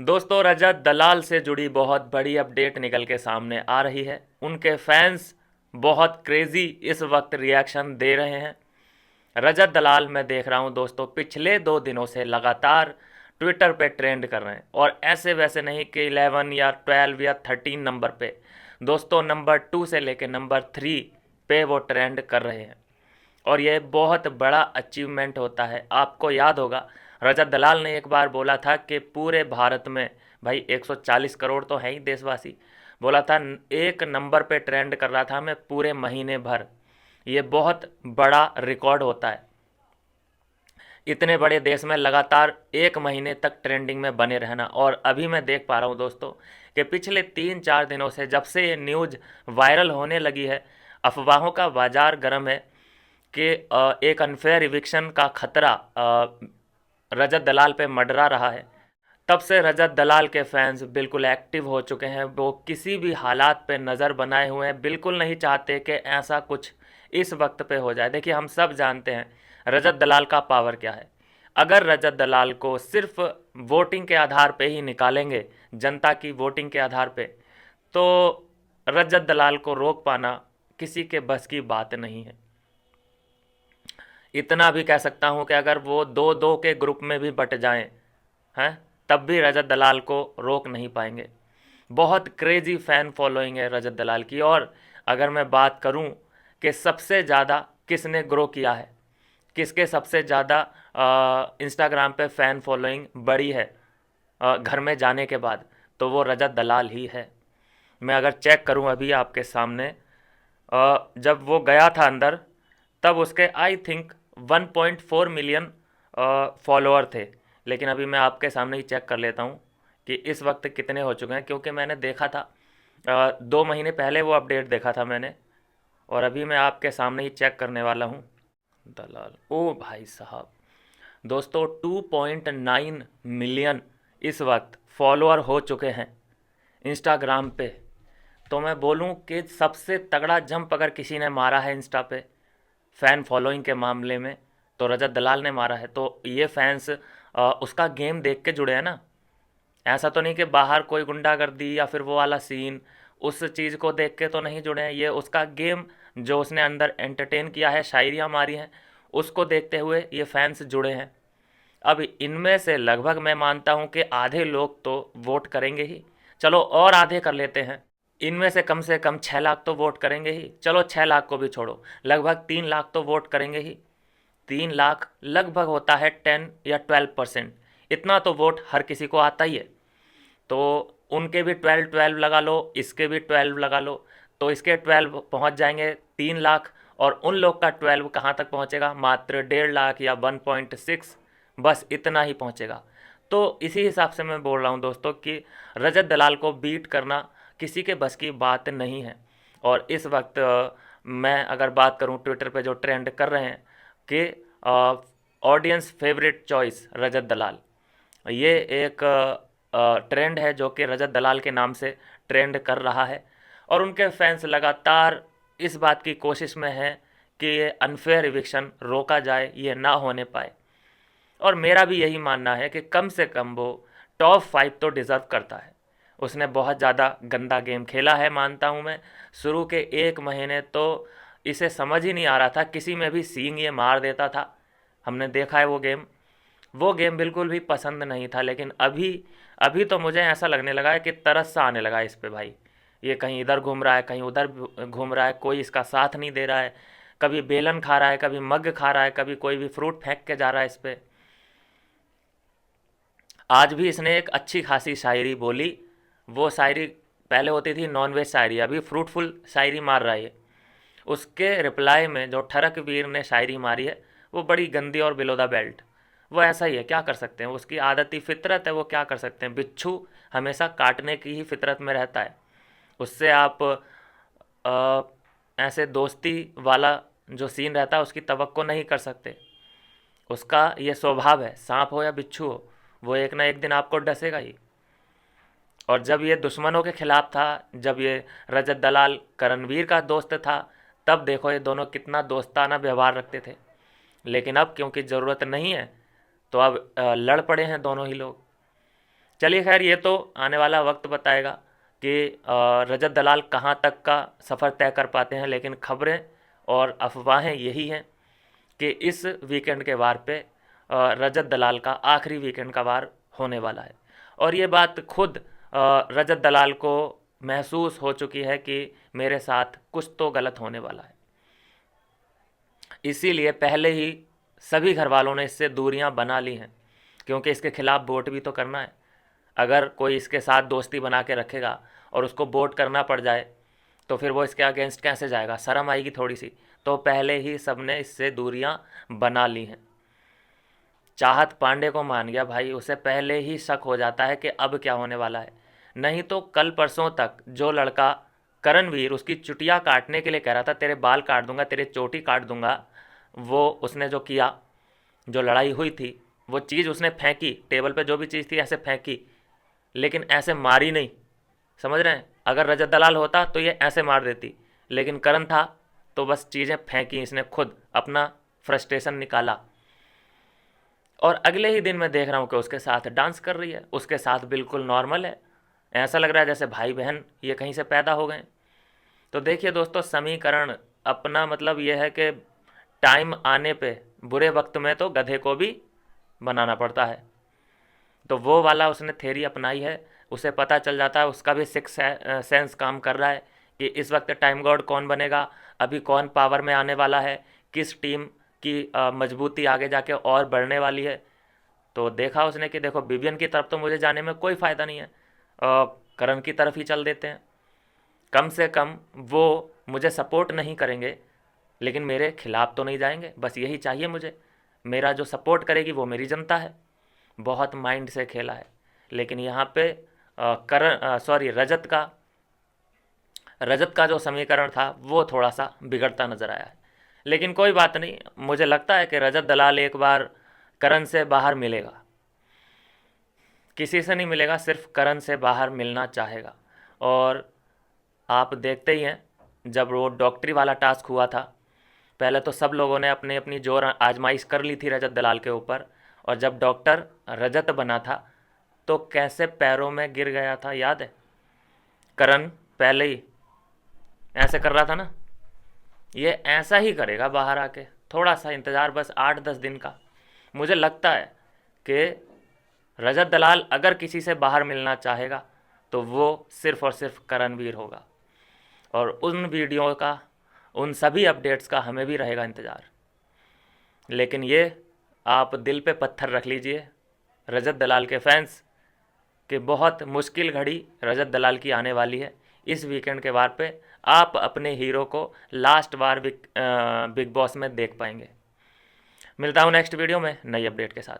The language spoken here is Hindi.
दोस्तों, रजत दलाल से जुड़ी बहुत बड़ी अपडेट निकल के सामने आ रही है। उनके फैंस बहुत क्रेजी इस वक्त रिएक्शन दे रहे हैं। रजत दलाल मैं देख रहा हूं दोस्तों, पिछले 2 दिनों से लगातार ट्विटर पे ट्रेंड कर रहे हैं, और ऐसे वैसे नहीं कि 11 या 12 या 13 नंबर पे। दोस्तों, नंबर 2 से लेके नंबर 3 पे वो ट्रेंड कर रहे हैं, और ये बहुत बड़ा अचीवमेंट होता है। आपको याद होगा, रजत दलाल ने एक बार बोला था कि पूरे भारत में भाई 140 करोड़ तो हैं ही देशवासी। बोला था एक नंबर पे ट्रेंड कर रहा था मैं पूरे महीने भर। ये बहुत बड़ा रिकॉर्ड होता है, इतने बड़े देश में लगातार एक महीने तक ट्रेंडिंग में बने रहना। और अभी मैं देख पा रहा हूँ दोस्तों कि पिछले 3-4 दिनों से जब से ये न्यूज़ वायरल होने लगी है, अफवाहों का बाजार गर्म है कि एक अनफेयर इविक्शन का खतरा रजत दलाल पे मंडरा रहा है। तब से रजत दलाल के फैंस बिल्कुल एक्टिव हो चुके हैं। वो किसी भी हालात पे नज़र बनाए हुए हैं, बिल्कुल नहीं चाहते कि ऐसा कुछ इस वक्त पे हो जाए। देखिए, हम सब जानते हैं रजत दलाल का पावर क्या है। अगर रजत दलाल को सिर्फ वोटिंग के आधार पे ही निकालेंगे, जनता की वोटिंग के आधार पे, तो रजत दलाल को रोक पाना किसी के बस की बात नहीं है। इतना भी कह सकता हूँ कि अगर वो 2-2 के ग्रुप में भी बट जाएं, हैं, तब भी रजत दलाल को रोक नहीं पाएंगे। बहुत क्रेजी फ़ैन फॉलोइंग है रजत दलाल की। और अगर मैं बात करूं कि सबसे ज़्यादा किसने ग्रो किया है, किसके सबसे ज़्यादा इंस्टाग्राम पे फ़ैन फॉलोइंग बढ़ी है घर में जाने के बाद, तो वो रजत दलाल ही है। मैं अगर चेक करूं अभी आपके सामने, जब वो गया था अंदर, तब उसके आई थिंक 1.4 मिलियन फॉलोअर थे। लेकिन अभी मैं आपके सामने ही चेक कर लेता हूँ कि इस वक्त कितने हो चुके हैं, क्योंकि मैंने देखा था 2 महीने पहले वो अपडेट देखा था मैंने, और अभी मैं आपके सामने ही चेक करने वाला हूँ। दलाल, ओ भाई साहब, दोस्तों 2.9 मिलियन इस वक्त फॉलोअर हो चुके हैं इंस्टाग्राम पे। तो मैं बोलूं कि सबसे तगड़ा जंप अगर किसी ने मारा है इंस्टा पे फ़ैन फॉलोइंग के मामले में, तो रजत दलाल ने मारा है। तो ये फैंस उसका गेम देख के जुड़े हैं ना। ऐसा तो नहीं कि बाहर कोई गुंडागर्दी या फिर वो वाला सीन, उस चीज़ को देख के तो नहीं जुड़े हैं। ये उसका गेम जो उसने अंदर एंटरटेन किया है, शायरियाँ मारी हैं, उसको देखते हुए ये फैंस जुड़े हैं। अब इनमें से लगभग मैं मानता हूँ कि आधे लोग तो वोट करेंगे ही। चलो और आधे कर लेते हैं, इनमें से कम 6 लाख तो वोट करेंगे ही। चलो 6 लाख को भी छोड़ो, लगभग 3 लाख तो वोट करेंगे ही। 3 लाख लगभग होता है 10 या 12%। इतना तो वोट हर किसी को आता ही है। तो उनके भी 12-12 लगा लो, इसके भी 12 लगा लो, तो इसके 12 पहुंच जाएंगे 3 लाख। और उन लोग का 12 कहाँ तक पहुंचेगा? मात्र 1.5 लाख या 1.6, बस इतना ही पहुंचेगा। तो इसी हिसाब से मैं बोल रहा हूं दोस्तों कि रजत दलाल को बीट करना किसी के बस की बात नहीं है। और इस वक्त मैं अगर बात करूं ट्विटर पे जो ट्रेंड कर रहे हैं कि ऑडियंस फेवरेट चॉइस रजत दलाल, ये एक ट्रेंड है जो कि रजत दलाल के नाम से ट्रेंड कर रहा है। और उनके फैंस लगातार इस बात की कोशिश में हैं कि ये अनफेयर इविक्शन रोका जाए, ये ना होने पाए। और मेरा भी यही मानना है कि कम से कम वो टॉप 5 तो डिज़र्व करता है। उसने बहुत ज़्यादा गंदा गेम खेला है, मानता हूँ मैं। शुरू के 1 महीने तो इसे समझ ही नहीं आ रहा था, किसी में भी सींग ये मार देता था। हमने देखा है वो गेम बिल्कुल भी पसंद नहीं था। लेकिन अभी अभी तो मुझे ऐसा लगने लगा है कि तरस सा आने लगा है इस पे भाई। ये कहीं इधर घूम रहा है, कहीं उधर घूम रहा है, कोई इसका साथ नहीं दे रहा है। कभी बेलन खा रहा है, कभी मग खा रहा है, कभी कोई भी फ्रूट फेंक के जा रहा है इस पे। आज भी इसने एक अच्छी खासी शायरी बोली। वो शायरी पहले होती थी नॉन वेज शायरी, अभी फ्रूटफुल शायरी मार रहा है ये। उसके रिप्लाई में जो ठरक वीर ने शायरी मारी है, वो बड़ी गंदी और बिलो द बेल्ट। वो ऐसा ही है, क्या कर सकते हैं, उसकी आदती फितरत है, वो क्या कर सकते हैं। बिच्छू हमेशा काटने की ही फितरत में रहता है। उससे आप ऐसे दोस्ती वाला जो सीन रहता है उसकी तवक्को नहीं कर सकते। उसका ये स्वभाव है, सांप हो या बिच्छू हो, वो एक ना एक दिन आपको डसेगा ही। और जब ये दुश्मनों के खिलाफ था, जब ये रजत दलाल करणवीर का दोस्त था, तब देखो ये दोनों कितना दोस्ताना व्यवहार रखते थे। लेकिन अब क्योंकि ज़रूरत नहीं है, तो अब लड़ पड़े हैं दोनों ही लोग। चलिए खैर, ये तो आने वाला वक्त बताएगा कि रजत दलाल कहाँ तक का सफ़र तय कर पाते हैं, लेकिन खबरें और अफवाहें यही हैं कि इस वीकेंड के वार पे रजत दलाल का आखिरी वीकेंड का वार होने वाला है। और ये बात खुद रजत दलाल को महसूस हो चुकी है कि मेरे साथ कुछ तो गलत होने वाला है। इसीलिए पहले ही सभी घर वालों ने इससे दूरियां बना ली हैं, क्योंकि इसके खिलाफ वोट भी तो करना है। अगर कोई इसके साथ दोस्ती बना के रखेगा और उसको वोट करना पड़ जाए तो फिर वो इसके अगेंस्ट कैसे जाएगा, शर्म आएगी थोड़ी सी। तो पहले ही सबने इससे दूरियां बना ली हैं। चाहत पांडे को मान गया भाई, उसे पहले ही शक हो जाता है कि अब क्या होने वाला है। नहीं तो कल परसों तक जो लड़का करणवीर उसकी चुटिया काटने के लिए कह रहा था, तेरे बाल काट दूंगा, तेरे चोटी काट दूंगा, वो उसने जो किया, जो लड़ाई हुई थी, वो चीज़ उसने फेंकी टेबल पे, जो भी चीज़ थी ऐसे फेंकी, लेकिन ऐसे मारी नहीं। समझ रहे हैं? अगर रजत दलाल होता तो ये ऐसे मार देती, लेकिन करण था तो बस चीज़ें फेंकी, इसने खुद अपना फ्रस्ट्रेशन निकाला। और अगले ही दिन मैं देख रहा हूँ कि उसके साथ डांस कर रही है, उसके साथ बिल्कुल नॉर्मल है। ऐसा लग रहा है जैसे भाई बहन ये कहीं से पैदा हो गए। तो देखिए दोस्तों, समीकरण अपना मतलब ये है कि टाइम आने पे बुरे वक्त में तो गधे को भी बनाना पड़ता है। तो वो वाला उसने थेरी अपनाई है। उसे पता चल जाता है, उसका भी सिक्स सेंस काम कर रहा है कि इस वक्त टाइम गॉड कौन बनेगा, अभी कौन पावर में आने वाला है, किस टीम की मजबूती आगे जाके और बढ़ने वाली है। तो देखा उसने कि देखो, विवियन की तरफ तो मुझे जाने में कोई फ़ायदा नहीं है, करण की तरफ ही चल देते हैं। कम से कम वो मुझे सपोर्ट नहीं करेंगे, लेकिन मेरे खिलाफ तो नहीं जाएंगे, बस यही चाहिए मुझे। मेरा जो सपोर्ट करेगी वो मेरी जनता है। बहुत माइंड से खेला है। लेकिन यहाँ पे रजत का जो समीकरण था वो थोड़ा सा बिगड़ता नज़र आया है। लेकिन कोई बात नहीं, मुझे लगता है कि रजत दलाल एक बार करण से बाहर मिलेगा। किसी से नहीं मिलेगा, सिर्फ करण से बाहर मिलना चाहेगा। और आप देखते ही हैं, जब वो डॉक्टरी वाला टास्क हुआ था, पहले तो सब लोगों ने अपनी अपनी जोर आजमाइश कर ली थी रजत दलाल के ऊपर, और जब डॉक्टर रजत बना था तो कैसे पैरों में गिर गया था, याद है? करण पहले ही ऐसे कर रहा था ना, ये ऐसा ही करेगा बाहर आके। थोड़ा सा इंतज़ार, बस 8-10 दिन का। मुझे लगता है कि रजत दलाल अगर किसी से बाहर मिलना चाहेगा तो वो सिर्फ़ और सिर्फ करणवीर होगा। और उन वीडियो का, उन सभी अपडेट्स का हमें भी रहेगा इंतज़ार। लेकिन ये आप दिल पे पत्थर रख लीजिए रजत दलाल के फैंस, कि बहुत मुश्किल घड़ी रजत दलाल की आने वाली है। इस वीकेंड के वार पे आप अपने हीरो को लास्ट बार बिग बॉस में देख पाएंगे। मिलता हूँ नेक्स्ट वीडियो में नई अपडेट के साथ।